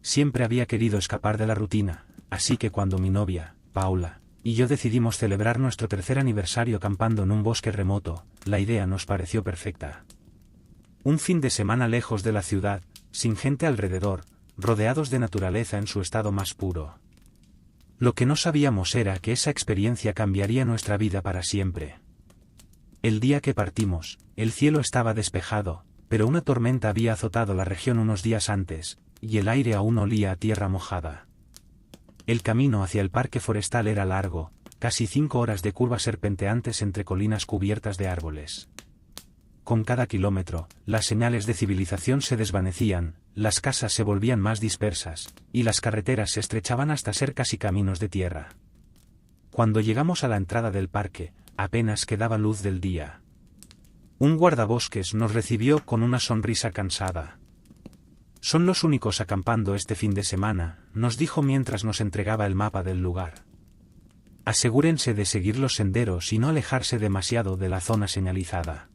Siempre había querido escapar de la rutina, así que cuando mi novia, Paula, y yo decidimos celebrar nuestro tercer aniversario acampando en un bosque remoto, la idea nos pareció perfecta. Un fin de semana lejos de la ciudad, sin gente alrededor, rodeados de naturaleza en su estado más puro. Lo que no sabíamos era que esa experiencia cambiaría nuestra vida para siempre. El día que partimos, el cielo estaba despejado, pero una tormenta había azotado la región unos días antes, y el aire aún olía a tierra mojada. El camino hacia el parque forestal era largo, casi 5 horas de curvas serpenteantes entre colinas cubiertas de árboles. Con cada kilómetro, las señales de civilización se desvanecían, las casas se volvían más dispersas, y las carreteras se estrechaban hasta ser casi caminos de tierra. Cuando llegamos a la entrada del parque, apenas quedaba luz del día. Un guardabosques nos recibió con una sonrisa cansada. «Son los únicos acampando este fin de semana», nos dijo mientras nos entregaba el mapa del lugar. «Asegúrense de seguir los senderos y no alejarse demasiado de la zona señalizada.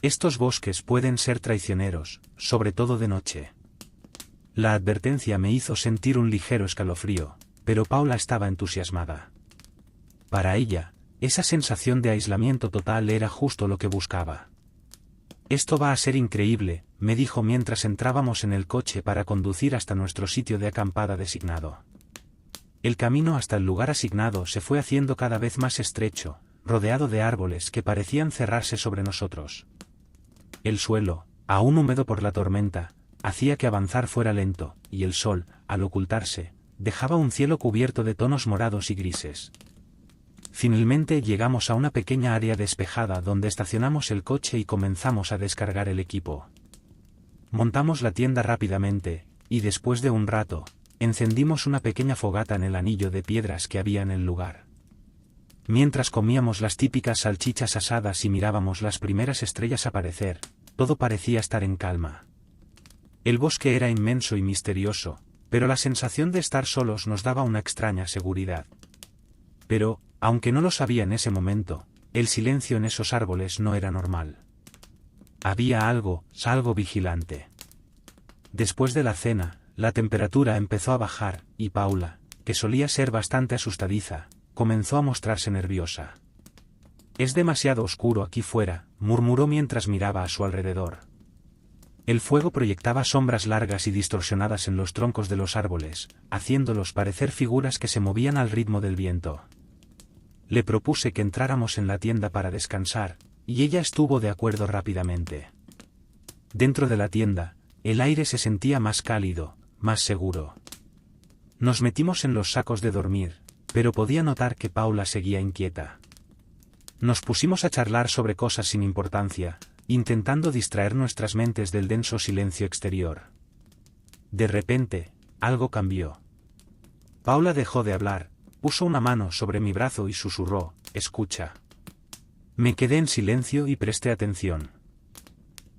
Estos bosques pueden ser traicioneros, sobre todo de noche». La advertencia me hizo sentir un ligero escalofrío, pero Paula estaba entusiasmada. Para ella, esa sensación de aislamiento total era justo lo que buscaba. «Esto va a ser increíble», me dijo mientras entrábamos en el coche para conducir hasta nuestro sitio de acampada designado. El camino hasta el lugar asignado se fue haciendo cada vez más estrecho, rodeado de árboles que parecían cerrarse sobre nosotros. El suelo, aún húmedo por la tormenta, hacía que avanzar fuera lento, y el sol, al ocultarse, dejaba un cielo cubierto de tonos morados y grises. Finalmente llegamos a una pequeña área despejada donde estacionamos el coche y comenzamos a descargar el equipo. Montamos la tienda rápidamente, y después de un rato, encendimos una pequeña fogata en el anillo de piedras que había en el lugar. Mientras comíamos las típicas salchichas asadas y mirábamos las primeras estrellas aparecer, todo parecía estar en calma. El bosque era inmenso y misterioso, pero la sensación de estar solos nos daba una extraña seguridad. Pero, aunque no lo sabía en ese momento, el silencio en esos árboles no era normal. Había algo vigilante. Después de la cena, la temperatura empezó a bajar, y Paula, que solía ser bastante asustadiza, comenzó a mostrarse nerviosa. «Es demasiado oscuro aquí fuera», murmuró mientras miraba a su alrededor. El fuego proyectaba sombras largas y distorsionadas en los troncos de los árboles, haciéndolos parecer figuras que se movían al ritmo del viento. Le propuse que entráramos en la tienda para descansar, y ella estuvo de acuerdo rápidamente. Dentro de la tienda, el aire se sentía más cálido, más seguro. Nos metimos en los sacos de dormir, pero podía notar que Paula seguía inquieta. Nos pusimos a charlar sobre cosas sin importancia, intentando distraer nuestras mentes del denso silencio exterior. De repente, algo cambió. Paula dejó de hablar, puso una mano sobre mi brazo y susurró: «Escucha». Me quedé en silencio y presté atención.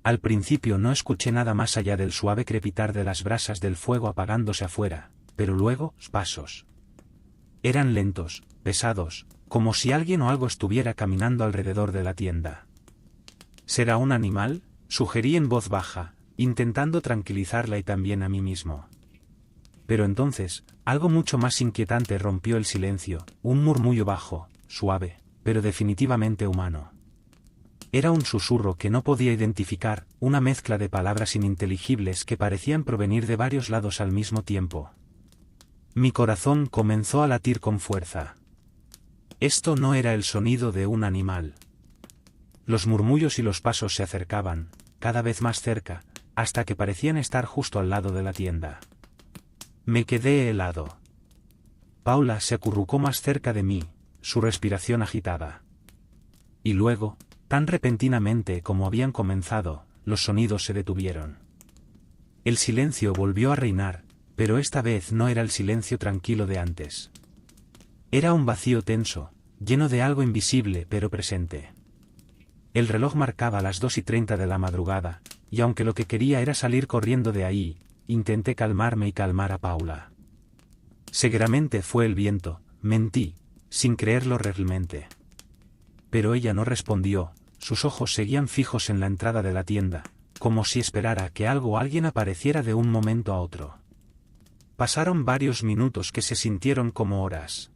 Al principio no escuché nada más allá del suave crepitar de las brasas del fuego apagándose afuera, pero luego, pasos. Eran lentos, pesados, como si alguien o algo estuviera caminando alrededor de la tienda. «¿Será un animal?», sugerí en voz baja, intentando tranquilizarla y también a mí mismo. Pero entonces, algo mucho más inquietante rompió el silencio, un murmullo bajo, suave, pero definitivamente humano. Era un susurro que no podía identificar, una mezcla de palabras ininteligibles que parecían provenir de varios lados al mismo tiempo. Mi corazón comenzó a latir con fuerza. Esto no era el sonido de un animal. Los murmullos y los pasos se acercaban, cada vez más cerca, hasta que parecían estar justo al lado de la tienda. Me quedé helado. Paula se acurrucó más cerca de mí, su respiración agitada. Y luego, tan repentinamente como habían comenzado, los sonidos se detuvieron. El silencio volvió a reinar, pero esta vez no era el silencio tranquilo de antes. Era un vacío tenso, lleno de algo invisible pero presente. El reloj marcaba las 2:30 de la madrugada, y aunque lo que quería era salir corriendo de ahí, intenté calmarme y calmar a Paula. Seguramente fue el viento, mentí, sin creerlo realmente. Pero ella no respondió, sus ojos seguían fijos en la entrada de la tienda, como si esperara que algo o alguien apareciera de un momento a otro. Pasaron varios minutos que se sintieron como horas.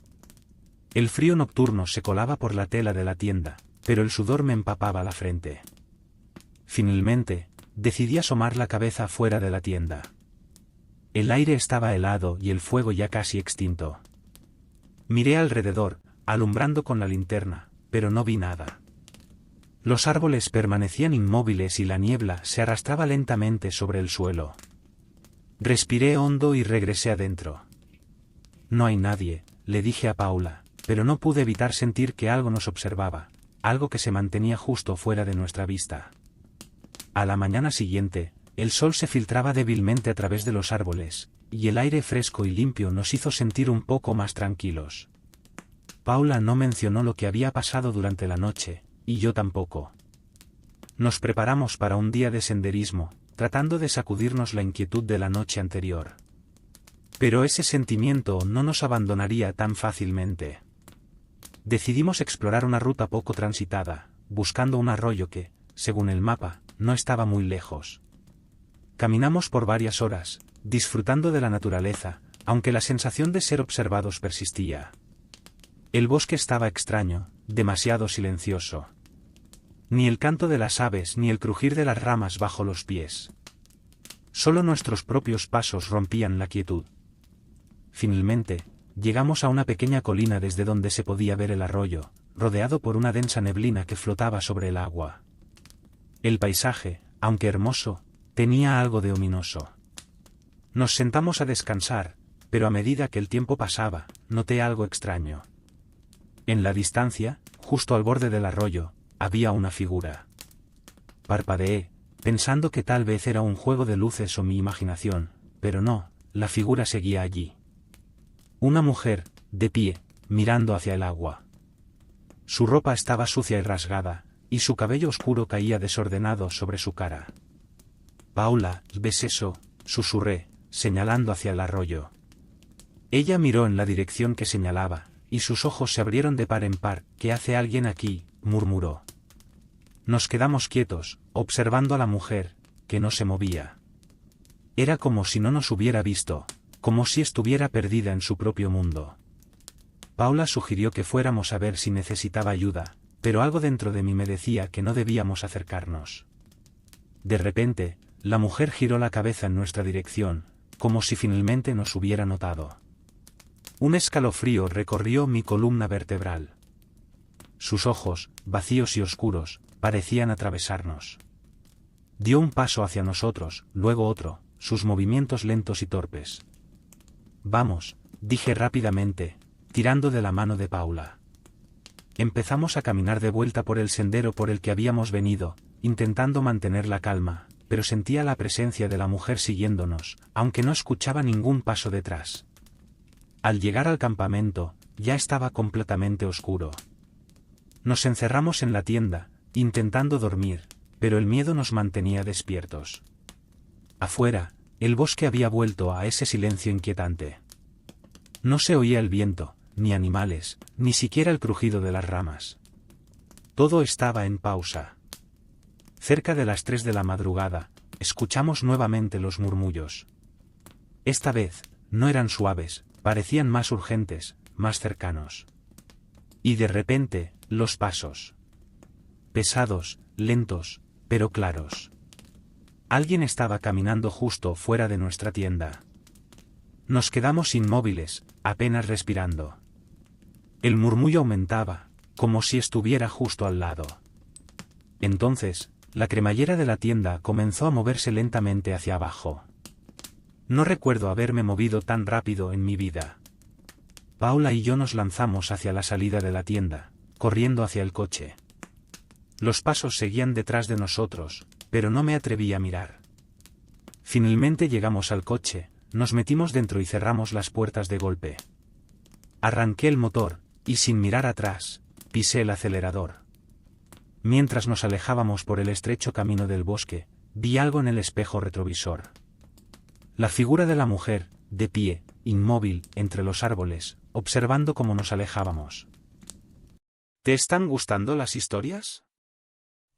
El frío nocturno se colaba por la tela de la tienda, pero el sudor me empapaba la frente. Finalmente, decidí asomar la cabeza fuera de la tienda. El aire estaba helado y el fuego ya casi extinto. Miré alrededor, alumbrando con la linterna, pero no vi nada. Los árboles permanecían inmóviles y la niebla se arrastraba lentamente sobre el suelo. Respiré hondo y regresé adentro. No hay nadie, le dije a Paula, pero no pude evitar sentir que algo nos observaba, algo que se mantenía justo fuera de nuestra vista. A la mañana siguiente, el sol se filtraba débilmente a través de los árboles, y el aire fresco y limpio nos hizo sentir un poco más tranquilos. Paula no mencionó lo que había pasado durante la noche, y yo tampoco. Nos preparamos para un día de senderismo, tratando de sacudirnos la inquietud de la noche anterior. Pero ese sentimiento no nos abandonaría tan fácilmente. Decidimos explorar una ruta poco transitada, buscando un arroyo que, según el mapa, no estaba muy lejos. Caminamos por varias horas, disfrutando de la naturaleza, aunque la sensación de ser observados persistía. El bosque estaba extraño, demasiado silencioso. Ni el canto de las aves ni el crujir de las ramas bajo los pies. Solo nuestros propios pasos rompían la quietud. Finalmente, llegamos a una pequeña colina desde donde se podía ver el arroyo, rodeado por una densa neblina que flotaba sobre el agua. El paisaje, aunque hermoso, tenía algo de ominoso. Nos sentamos a descansar, pero a medida que el tiempo pasaba, noté algo extraño. En la distancia, justo al borde del arroyo, había una figura. Parpadeé, pensando que tal vez era un juego de luces o mi imaginación, pero no, la figura seguía allí. Una mujer, de pie, mirando hacia el agua. Su ropa estaba sucia y rasgada, y su cabello oscuro caía desordenado sobre su cara. «Paula, ¿ves eso?», susurré, señalando hacia el arroyo. Ella miró en la dirección que señalaba, y sus ojos se abrieron de par en par. «¿Qué hace alguien aquí?», murmuró. Nos quedamos quietos, observando a la mujer, que no se movía. Era como si no nos hubiera visto, como si estuviera perdida en su propio mundo. Paula sugirió que fuéramos a ver si necesitaba ayuda, pero algo dentro de mí me decía que no debíamos acercarnos. De repente, la mujer giró la cabeza en nuestra dirección, como si finalmente nos hubiera notado. Un escalofrío recorrió mi columna vertebral. Sus ojos, vacíos y oscuros, parecían atravesarnos. Dio un paso hacia nosotros, luego otro, sus movimientos lentos y torpes. «Vamos», dije rápidamente, tirando de la mano de Paula. Empezamos a caminar de vuelta por el sendero por el que habíamos venido, intentando mantener la calma, pero sentía la presencia de la mujer siguiéndonos, aunque no escuchaba ningún paso detrás. Al llegar al campamento, ya estaba completamente oscuro. Nos encerramos en la tienda, intentando dormir, pero el miedo nos mantenía despiertos. Afuera, el bosque había vuelto a ese silencio inquietante. No se oía el viento, ni animales, ni siquiera el crujido de las ramas. Todo estaba en pausa. Cerca de las 3 de la madrugada, escuchamos nuevamente los murmullos. Esta vez, no eran suaves, parecían más urgentes, más cercanos. Y de repente, los pasos. Pesados, lentos, pero claros. Alguien estaba caminando justo fuera de nuestra tienda. Nos quedamos inmóviles, apenas respirando. El murmullo aumentaba, como si estuviera justo al lado. Entonces, la cremallera de la tienda comenzó a moverse lentamente hacia abajo. No recuerdo haberme movido tan rápido en mi vida. Paula y yo nos lanzamos hacia la salida de la tienda, corriendo hacia el coche. Los pasos seguían detrás de nosotros, pero no me atreví a mirar. Finalmente llegamos al coche, nos metimos dentro y cerramos las puertas de golpe. Arranqué el motor, y sin mirar atrás, pisé el acelerador. Mientras nos alejábamos por el estrecho camino del bosque, vi algo en el espejo retrovisor. La figura de la mujer, de pie, inmóvil, entre los árboles, observando cómo nos alejábamos. ¿Te están gustando las historias?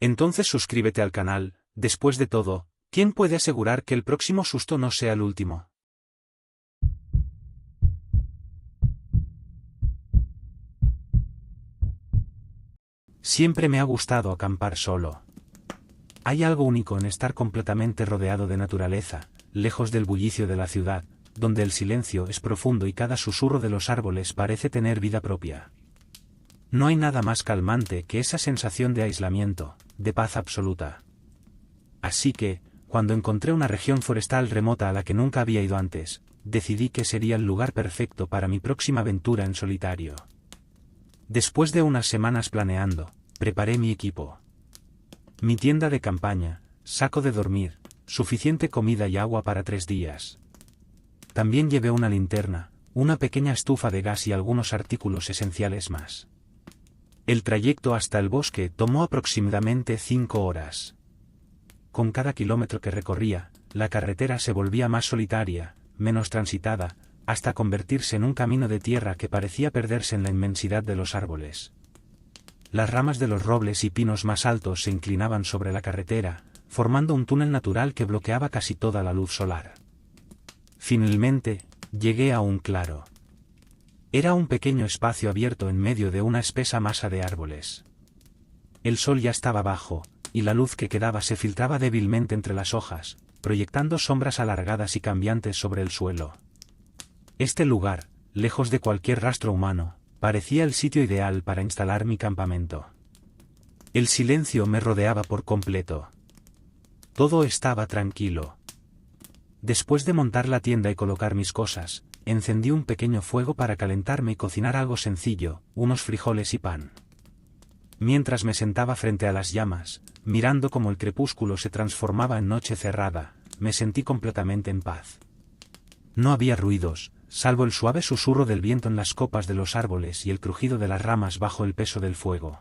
Entonces suscríbete al canal. Después de todo, ¿quién puede asegurar que el próximo susto no sea el último? Siempre me ha gustado acampar solo. Hay algo único en estar completamente rodeado de naturaleza, lejos del bullicio de la ciudad, donde el silencio es profundo y cada susurro de los árboles parece tener vida propia. No hay nada más calmante que esa sensación de aislamiento, de paz absoluta. Así que, cuando encontré una región forestal remota a la que nunca había ido antes, decidí que sería el lugar perfecto para mi próxima aventura en solitario. Después de unas semanas planeando, preparé mi equipo. Mi tienda de campaña, saco de dormir, suficiente comida y agua para 3 días. También llevé una linterna, una pequeña estufa de gas y algunos artículos esenciales más. El trayecto hasta el bosque tomó aproximadamente 5 horas. Con cada kilómetro que recorría, la carretera se volvía más solitaria, menos transitada, hasta convertirse en un camino de tierra que parecía perderse en la inmensidad de los árboles. Las ramas de los robles y pinos más altos se inclinaban sobre la carretera, formando un túnel natural que bloqueaba casi toda la luz solar. Finalmente, llegué a un claro. Era un pequeño espacio abierto en medio de una espesa masa de árboles. El sol ya estaba bajo, y la luz que quedaba se filtraba débilmente entre las hojas, proyectando sombras alargadas y cambiantes sobre el suelo. Este lugar, lejos de cualquier rastro humano, parecía el sitio ideal para instalar mi campamento. El silencio me rodeaba por completo. Todo estaba tranquilo. Después de montar la tienda y colocar mis cosas, encendí un pequeño fuego para calentarme y cocinar algo sencillo, unos frijoles y pan. Mientras me sentaba frente a las llamas, mirando cómo el crepúsculo se transformaba en noche cerrada, me sentí completamente en paz. No había ruidos, salvo el suave susurro del viento en las copas de los árboles y el crujido de las ramas bajo el peso del fuego.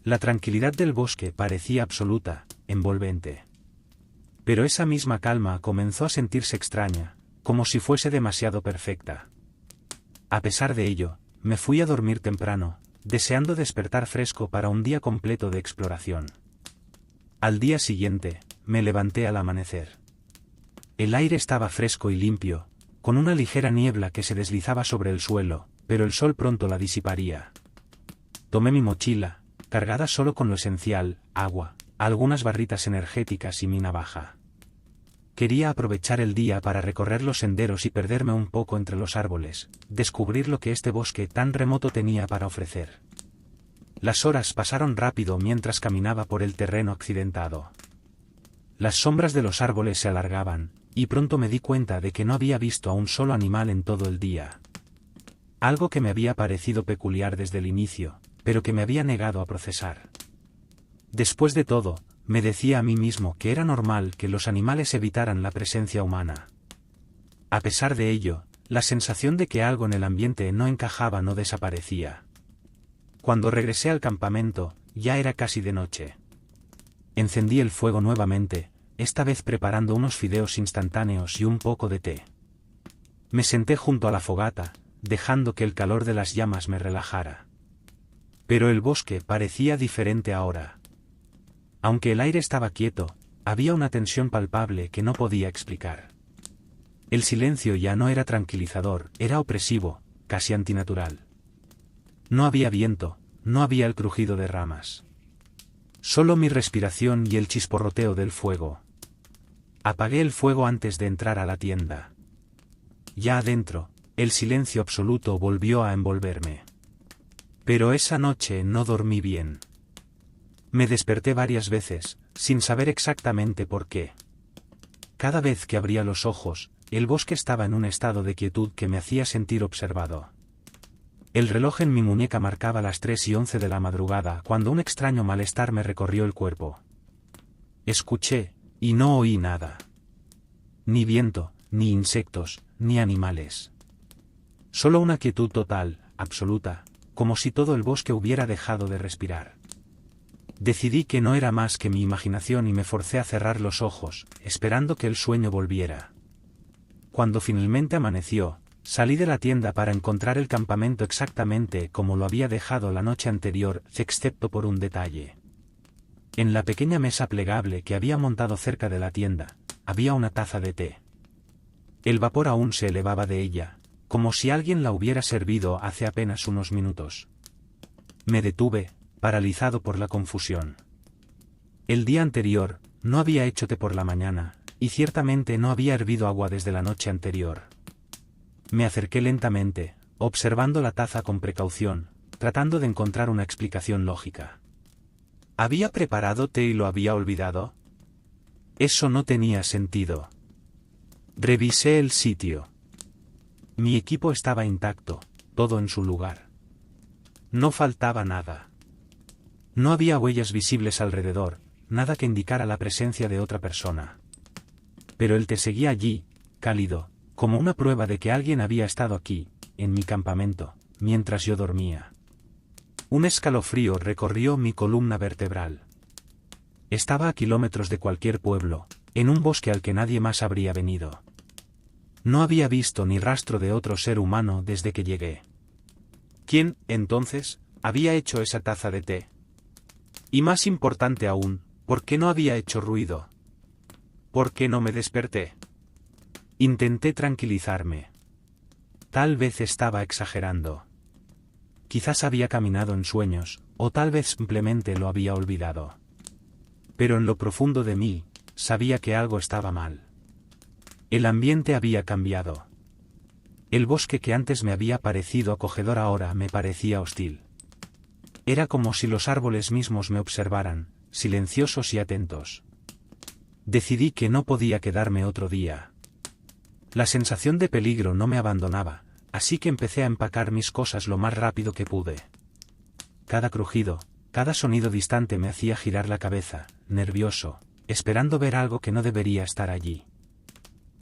La tranquilidad del bosque parecía absoluta, envolvente. Pero esa misma calma comenzó a sentirse extraña, como si fuese demasiado perfecta. A pesar de ello, me fui a dormir temprano, deseando despertar fresco para un día completo de exploración. Al día siguiente, me levanté al amanecer. El aire estaba fresco y limpio, con una ligera niebla que se deslizaba sobre el suelo, pero el sol pronto la disiparía. Tomé mi mochila, cargada solo con lo esencial, agua, algunas barritas energéticas y mi navaja. Quería aprovechar el día para recorrer los senderos y perderme un poco entre los árboles, descubrir lo que este bosque tan remoto tenía para ofrecer. Las horas pasaron rápido mientras caminaba por el terreno accidentado. Las sombras de los árboles se alargaban, y pronto me di cuenta de que no había visto a un solo animal en todo el día. Algo que me había parecido peculiar desde el inicio, pero que me había negado a procesar. Después de todo, me decía a mí mismo que era normal que los animales evitaran la presencia humana. A pesar de ello, la sensación de que algo en el ambiente no encajaba no desaparecía. Cuando regresé al campamento, ya era casi de noche. Encendí el fuego nuevamente, esta vez preparando unos fideos instantáneos y un poco de té. Me senté junto a la fogata, dejando que el calor de las llamas me relajara. Pero el bosque parecía diferente ahora. Aunque el aire estaba quieto, había una tensión palpable que no podía explicar. El silencio ya no era tranquilizador, era opresivo, casi antinatural. No había viento, no había el crujido de ramas. Solo mi respiración y el chisporroteo del fuego. Apagué el fuego antes de entrar a la tienda. Ya adentro, el silencio absoluto volvió a envolverme. Pero esa noche no dormí bien. Me desperté varias veces, sin saber exactamente por qué. Cada vez que abría los ojos, el bosque estaba en un estado de quietud que me hacía sentir observado. El reloj en mi muñeca marcaba las 3:11 de la madrugada cuando un extraño malestar me recorrió el cuerpo. Escuché, y no oí nada. Ni viento, ni insectos, ni animales. Solo una quietud total, absoluta, como si todo el bosque hubiera dejado de respirar. Decidí que no era más que mi imaginación y me forcé a cerrar los ojos, esperando que el sueño volviera. Cuando finalmente amaneció, salí de la tienda para encontrar el campamento exactamente como lo había dejado la noche anterior, excepto por un detalle. En la pequeña mesa plegable que había montado cerca de la tienda, había una taza de té. El vapor aún se elevaba de ella, como si alguien la hubiera servido hace apenas unos minutos. Me detuve, paralizado por la confusión. El día anterior, no había hecho té por la mañana, y ciertamente no había hervido agua desde la noche anterior. Me acerqué lentamente, observando la taza con precaución, tratando de encontrar una explicación lógica. ¿Había preparado té y lo había olvidado? Eso no tenía sentido. Revisé el sitio. Mi equipo estaba intacto, todo en su lugar. No faltaba nada. No había huellas visibles alrededor, nada que indicara la presencia de otra persona. Pero el té seguía allí, cálido, como una prueba de que alguien había estado aquí, en mi campamento, mientras yo dormía. Un escalofrío recorrió mi columna vertebral. Estaba a kilómetros de cualquier pueblo, en un bosque al que nadie más habría venido. No había visto ni rastro de otro ser humano desde que llegué. ¿Quién, entonces, había hecho esa taza de té? Y más importante aún, ¿por qué no había hecho ruido? ¿Por qué no me desperté? Intenté tranquilizarme. Tal vez estaba exagerando. Quizás había caminado en sueños, o tal vez simplemente lo había olvidado. Pero en lo profundo de mí, sabía que algo estaba mal. El ambiente había cambiado. El bosque que antes me había parecido acogedor ahora me parecía hostil. Era como si los árboles mismos me observaran, silenciosos y atentos. Decidí que no podía quedarme otro día. La sensación de peligro no me abandonaba, así que empecé a empacar mis cosas lo más rápido que pude. Cada crujido, cada sonido distante me hacía girar la cabeza, nervioso, esperando ver algo que no debería estar allí.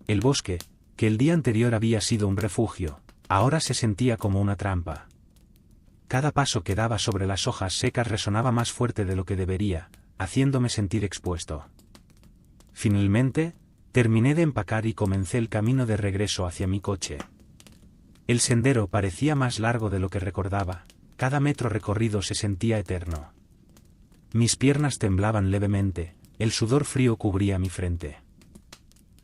El bosque, que el día anterior había sido un refugio, ahora se sentía como una trampa. Cada paso que daba sobre las hojas secas resonaba más fuerte de lo que debería, haciéndome sentir expuesto. Finalmente, terminé de empacar y comencé el camino de regreso hacia mi coche. El sendero parecía más largo de lo que recordaba, cada metro recorrido se sentía eterno. Mis piernas temblaban levemente, el sudor frío cubría mi frente.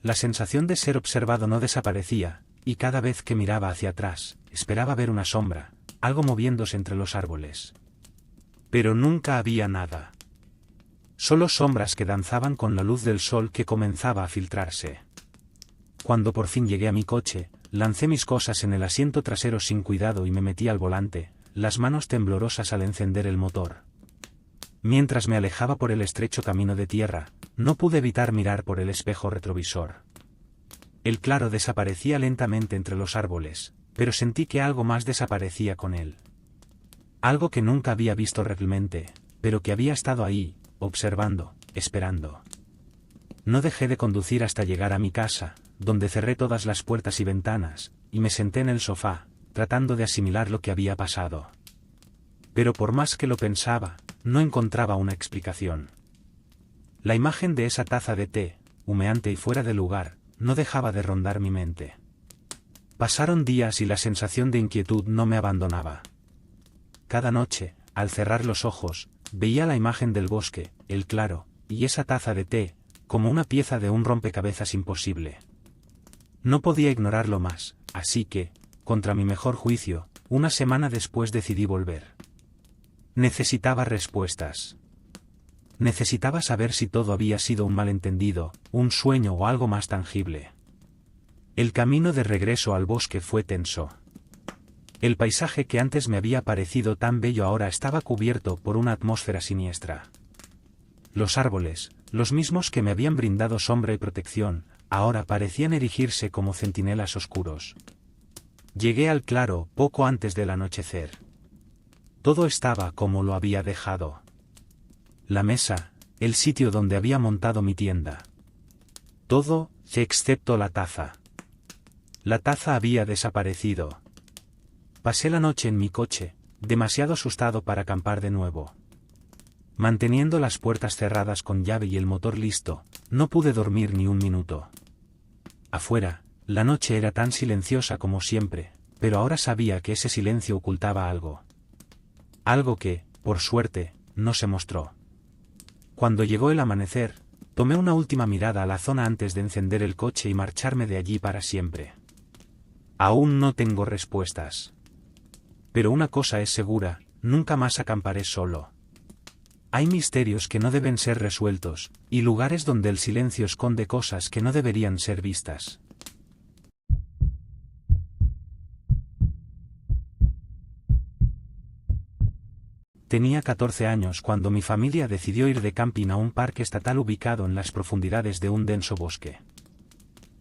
La sensación de ser observado no desaparecía, y cada vez que miraba hacia atrás, esperaba ver una sombra, algo moviéndose entre los árboles. Pero nunca había nada. Solo sombras que danzaban con la luz del sol que comenzaba a filtrarse. Cuando por fin llegué a mi coche, lancé mis cosas en el asiento trasero sin cuidado y me metí al volante, las manos temblorosas al encender el motor. Mientras me alejaba por el estrecho camino de tierra, no pude evitar mirar por el espejo retrovisor. El claro desaparecía lentamente entre los árboles, pero sentí que algo más desaparecía con él. Algo que nunca había visto realmente, pero que había estado ahí, observando, esperando. No dejé de conducir hasta llegar a mi casa, donde cerré todas las puertas y ventanas, y me senté en el sofá, tratando de asimilar lo que había pasado. Pero por más que lo pensaba, no encontraba una explicación. La imagen de esa taza de té, humeante y fuera de lugar, no dejaba de rondar mi mente. Pasaron días y la sensación de inquietud no me abandonaba. Cada noche, al cerrar los ojos, veía la imagen del bosque, el claro, y esa taza de té, como una pieza de un rompecabezas imposible. No podía ignorarlo más, así que, contra mi mejor juicio, una semana después decidí volver. Necesitaba respuestas. Necesitaba saber si todo había sido un malentendido, un sueño o algo más tangible. El camino de regreso al bosque fue tenso. El paisaje que antes me había parecido tan bello ahora estaba cubierto por una atmósfera siniestra. Los árboles, los mismos que me habían brindado sombra y protección, ahora parecían erigirse como centinelas oscuros. Llegué al claro poco antes del anochecer. Todo estaba como lo había dejado. La mesa, el sitio donde había montado mi tienda. Todo, excepto la taza. La taza había desaparecido. Pasé la noche en mi coche, demasiado asustado para acampar de nuevo. Manteniendo las puertas cerradas con llave y el motor listo, no pude dormir ni un minuto. Afuera, la noche era tan silenciosa como siempre, pero ahora sabía que ese silencio ocultaba algo. Algo que, por suerte, no se mostró. Cuando llegó el amanecer, tomé una última mirada a la zona antes de encender el coche y marcharme de allí para siempre. Aún no tengo respuestas. Pero una cosa es segura, nunca más acamparé solo. Hay misterios que no deben ser resueltos, y lugares donde el silencio esconde cosas que no deberían ser vistas. Tenía 14 años cuando mi familia decidió ir de camping a un parque estatal ubicado en las profundidades de un denso bosque.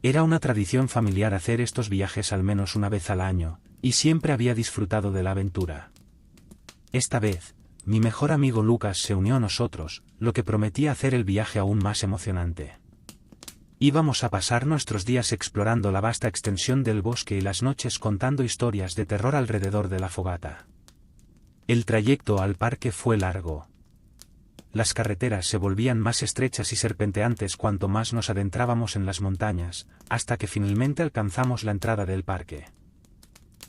Era una tradición familiar hacer estos viajes al menos una vez al año, y siempre había disfrutado de la aventura. Esta vez, mi mejor amigo Lucas se unió a nosotros, lo que prometía hacer el viaje aún más emocionante. Íbamos a pasar nuestros días explorando la vasta extensión del bosque y las noches contando historias de terror alrededor de la fogata. El trayecto al parque fue largo. Las carreteras se volvían más estrechas y serpenteantes cuanto más nos adentrábamos en las montañas, hasta que finalmente alcanzamos la entrada del parque.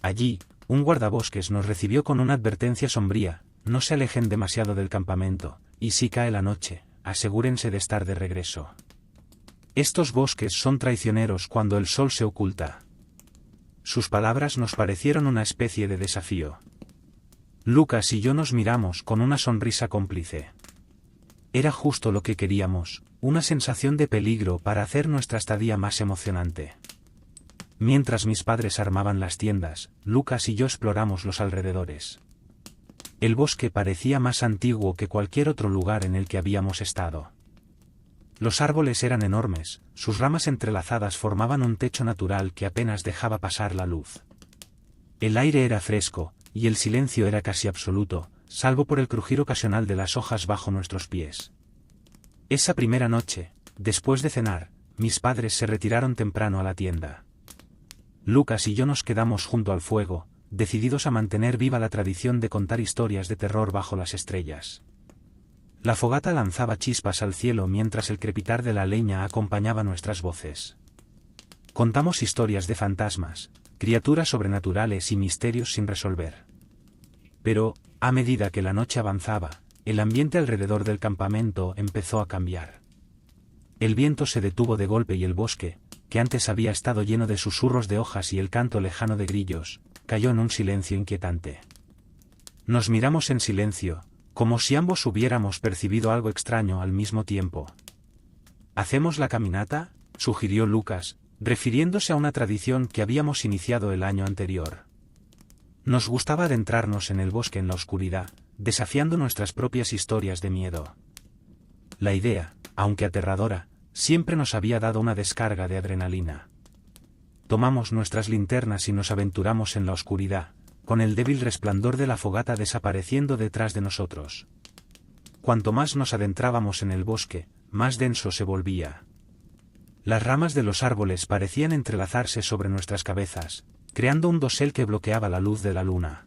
Allí, un guardabosques nos recibió con una advertencia sombría: no se alejen demasiado del campamento, y si cae la noche, asegúrense de estar de regreso. Estos bosques son traicioneros cuando el sol se oculta. Sus palabras nos parecieron una especie de desafío. Lucas y yo nos miramos con una sonrisa cómplice. Era justo lo que queríamos, una sensación de peligro para hacer nuestra estadía más emocionante. Mientras mis padres armaban las tiendas, Lucas y yo exploramos los alrededores. El bosque parecía más antiguo que cualquier otro lugar en el que habíamos estado. Los árboles eran enormes, sus ramas entrelazadas formaban un techo natural que apenas dejaba pasar la luz. El aire era fresco, y el silencio era casi absoluto, salvo por el crujir ocasional de las hojas bajo nuestros pies. Esa primera noche, después de cenar, mis padres se retiraron temprano a la tienda. Lucas y yo nos quedamos junto al fuego, decididos a mantener viva la tradición de contar historias de terror bajo las estrellas. La fogata lanzaba chispas al cielo mientras el crepitar de la leña acompañaba nuestras voces. Contamos historias de fantasmas, criaturas sobrenaturales y misterios sin resolver. Pero, a medida que la noche avanzaba, el ambiente alrededor del campamento empezó a cambiar. El viento se detuvo de golpe y el bosque, que antes había estado lleno de susurros de hojas y el canto lejano de grillos, cayó en un silencio inquietante. Nos miramos en silencio, como si ambos hubiéramos percibido algo extraño al mismo tiempo. ¿Hacemos la caminata?, sugirió Lucas, refiriéndose a una tradición que habíamos iniciado el año anterior. Nos gustaba adentrarnos en el bosque en la oscuridad, desafiando nuestras propias historias de miedo. La idea, aunque aterradora, siempre nos había dado una descarga de adrenalina. Tomamos nuestras linternas y nos aventuramos en la oscuridad, con el débil resplandor de la fogata desapareciendo detrás de nosotros. Cuanto más nos adentrábamos en el bosque, más denso se volvía. Las ramas de los árboles parecían entrelazarse sobre nuestras cabezas, creando un dosel que bloqueaba la luz de la luna.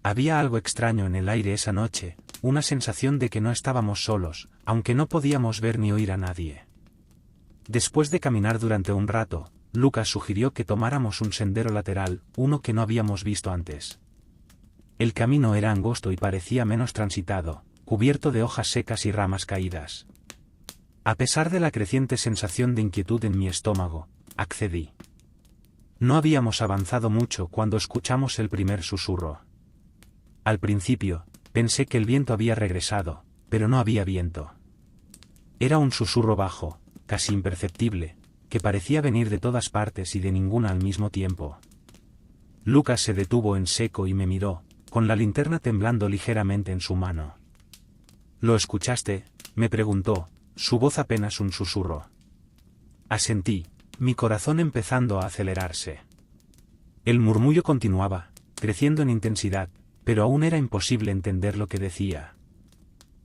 Había algo extraño en el aire esa noche, una sensación de que no estábamos solos, aunque no podíamos ver ni oír a nadie. Después de caminar durante un rato, Lucas sugirió que tomáramos un sendero lateral, uno que no habíamos visto antes. El camino era angosto y parecía menos transitado, cubierto de hojas secas y ramas caídas. A pesar de la creciente sensación de inquietud en mi estómago, accedí. No habíamos avanzado mucho cuando escuchamos el primer susurro. Al principio, pensé que el viento había regresado, pero no había viento. Era un susurro bajo, casi imperceptible, que parecía venir de todas partes y de ninguna al mismo tiempo. Lucas se detuvo en seco y me miró, con la linterna temblando ligeramente en su mano. ¿Lo escuchaste?, me preguntó, su voz apenas un susurro. Asentí, mi corazón empezando a acelerarse. El murmullo continuaba, creciendo en intensidad, pero aún era imposible entender lo que decía.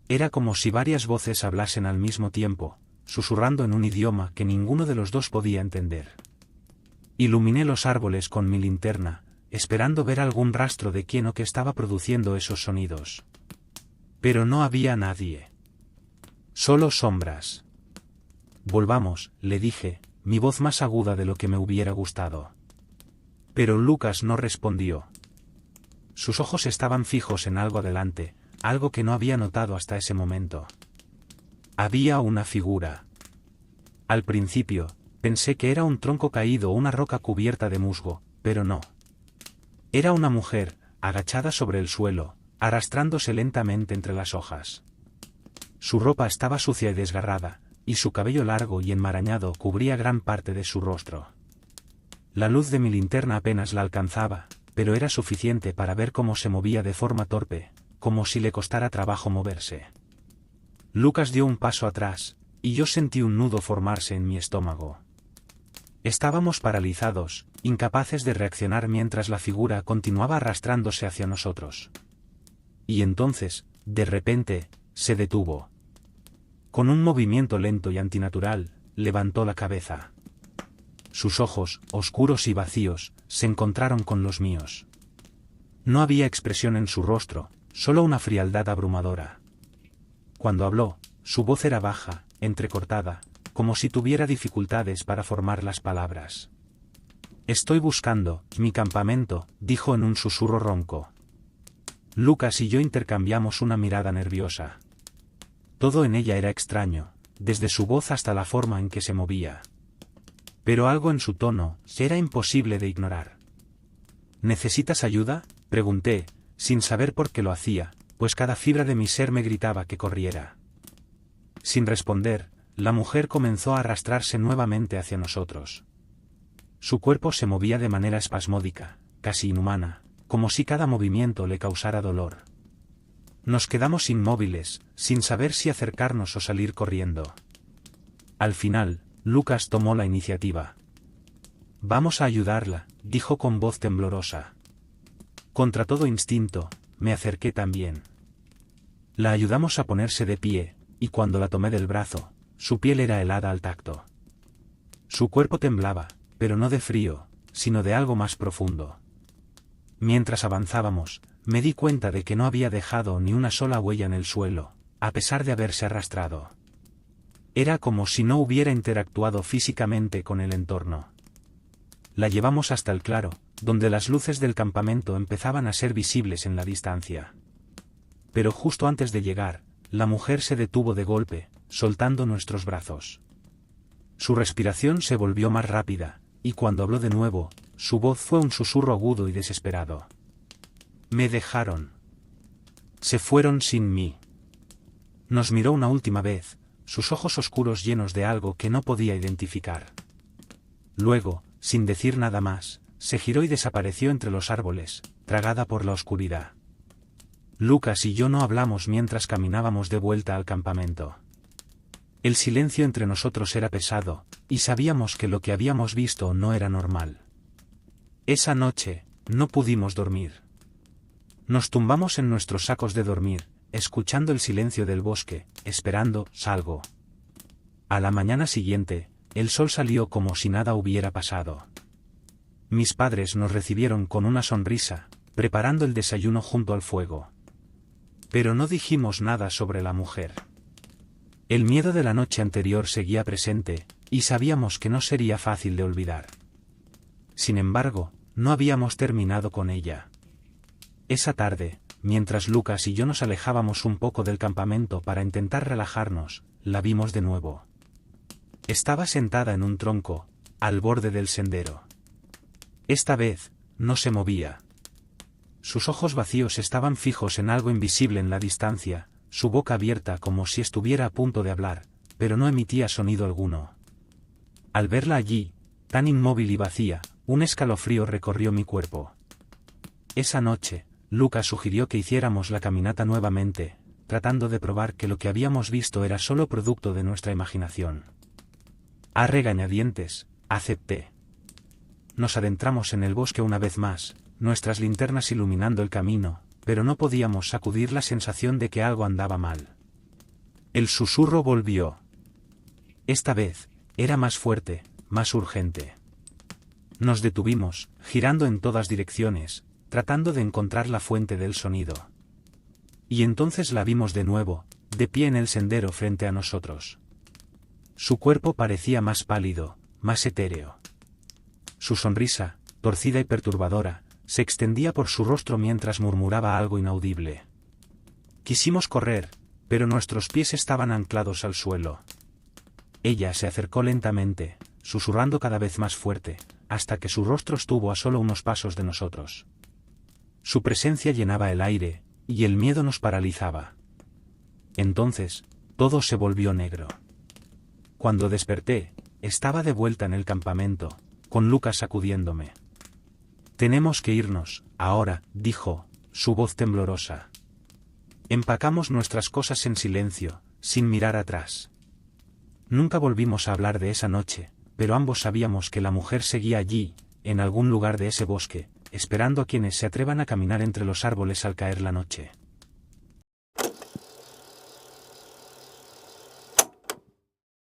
Era como si varias voces hablasen al mismo tiempo, susurrando en un idioma que ninguno de los dos podía entender. Iluminé los árboles con mi linterna, esperando ver algún rastro de quién o qué estaba produciendo esos sonidos. Pero no había nadie. Solo sombras. Volvamos, le dije, mi voz más aguda de lo que me hubiera gustado. Pero Lucas no respondió. Sus ojos estaban fijos en algo adelante, algo que no había notado hasta ese momento. Había una figura. Al principio, pensé que era un tronco caído o una roca cubierta de musgo, pero no. Era una mujer, agachada sobre el suelo, arrastrándose lentamente entre las hojas. Su ropa estaba sucia y desgarrada, y su cabello largo y enmarañado cubría gran parte de su rostro. La luz de mi linterna apenas la alcanzaba, pero era suficiente para ver cómo se movía de forma torpe, como si le costara trabajo moverse. Lucas dio un paso atrás, y yo sentí un nudo formarse en mi estómago. Estábamos paralizados, incapaces de reaccionar mientras la figura continuaba arrastrándose hacia nosotros. Y entonces, de repente, se detuvo. Con un movimiento lento y antinatural, levantó la cabeza. Sus ojos, oscuros y vacíos, se encontraron con los míos. No había expresión en su rostro, solo una frialdad abrumadora. Cuando habló, su voz era baja, entrecortada, como si tuviera dificultades para formar las palabras. «Estoy buscando mi campamento», dijo en un susurro ronco. Lucas y yo intercambiamos una mirada nerviosa. Todo en ella era extraño, desde su voz hasta la forma en que se movía. Pero algo en su tono era imposible de ignorar. «¿Necesitas ayuda?», pregunté, sin saber por qué lo hacía, pues cada fibra de mi ser me gritaba que corriera. Sin responder, la mujer comenzó a arrastrarse nuevamente hacia nosotros. Su cuerpo se movía de manera espasmódica, casi inhumana, como si cada movimiento le causara dolor. Nos quedamos inmóviles, sin saber si acercarnos o salir corriendo. Al final, Lucas tomó la iniciativa. «Vamos a ayudarla», dijo con voz temblorosa. Contra todo instinto, me acerqué también. La ayudamos a ponerse de pie, y cuando la tomé del brazo, su piel era helada al tacto. Su cuerpo temblaba, pero no de frío, sino de algo más profundo. Mientras avanzábamos, me di cuenta de que no había dejado ni una sola huella en el suelo, a pesar de haberse arrastrado. Era como si no hubiera interactuado físicamente con el entorno. La llevamos hasta el claro, donde las luces del campamento empezaban a ser visibles en la distancia. Pero justo antes de llegar, la mujer se detuvo de golpe, soltando nuestros brazos. Su respiración se volvió más rápida, y cuando habló de nuevo, su voz fue un susurro agudo y desesperado. «Me dejaron. Se fueron sin mí». Nos miró una última vez, sus ojos oscuros llenos de algo que no podía identificar. Luego, sin decir nada más, se giró y desapareció entre los árboles, tragada por la oscuridad. Lucas y yo no hablamos mientras caminábamos de vuelta al campamento. El silencio entre nosotros era pesado, y sabíamos que lo que habíamos visto no era normal. Esa noche, no pudimos dormir. Nos tumbamos en nuestros sacos de dormir, escuchando el silencio del bosque, esperando algo. A la mañana siguiente, el sol salió como si nada hubiera pasado. Mis padres nos recibieron con una sonrisa, preparando el desayuno junto al fuego. Pero no dijimos nada sobre la mujer. El miedo de la noche anterior seguía presente, y sabíamos que no sería fácil de olvidar. Sin embargo, no habíamos terminado con ella. Esa tarde, mientras Lucas y yo nos alejábamos un poco del campamento para intentar relajarnos, la vimos de nuevo. Estaba sentada en un tronco, al borde del sendero. Esta vez, no se movía. Sus ojos vacíos estaban fijos en algo invisible en la distancia, su boca abierta como si estuviera a punto de hablar, pero no emitía sonido alguno. Al verla allí, tan inmóvil y vacía, un escalofrío recorrió mi cuerpo. Esa noche, Lucas sugirió que hiciéramos la caminata nuevamente, tratando de probar que lo que habíamos visto era solo producto de nuestra imaginación. A regañadientes, acepté. Nos adentramos en el bosque una vez más, nuestras linternas iluminando el camino, pero no podíamos sacudir la sensación de que algo andaba mal. El susurro volvió. Esta vez, era más fuerte, más urgente. Nos detuvimos, girando en todas direcciones, tratando de encontrar la fuente del sonido. Y entonces la vimos de nuevo, de pie en el sendero frente a nosotros. Su cuerpo parecía más pálido, más etéreo. Su sonrisa, torcida y perturbadora, se extendía por su rostro mientras murmuraba algo inaudible. Quisimos correr, pero nuestros pies estaban anclados al suelo. Ella se acercó lentamente, susurrando cada vez más fuerte, hasta que su rostro estuvo a solo unos pasos de nosotros. Su presencia llenaba el aire, y el miedo nos paralizaba. Entonces, todo se volvió negro. Cuando desperté, estaba de vuelta en el campamento, con Lucas sacudiéndome. «Tenemos que irnos, ahora», dijo, su voz temblorosa. Empacamos nuestras cosas en silencio, sin mirar atrás. Nunca volvimos a hablar de esa noche, pero ambos sabíamos que la mujer seguía allí, en algún lugar de ese bosque, esperando a quienes se atrevan a caminar entre los árboles al caer la noche.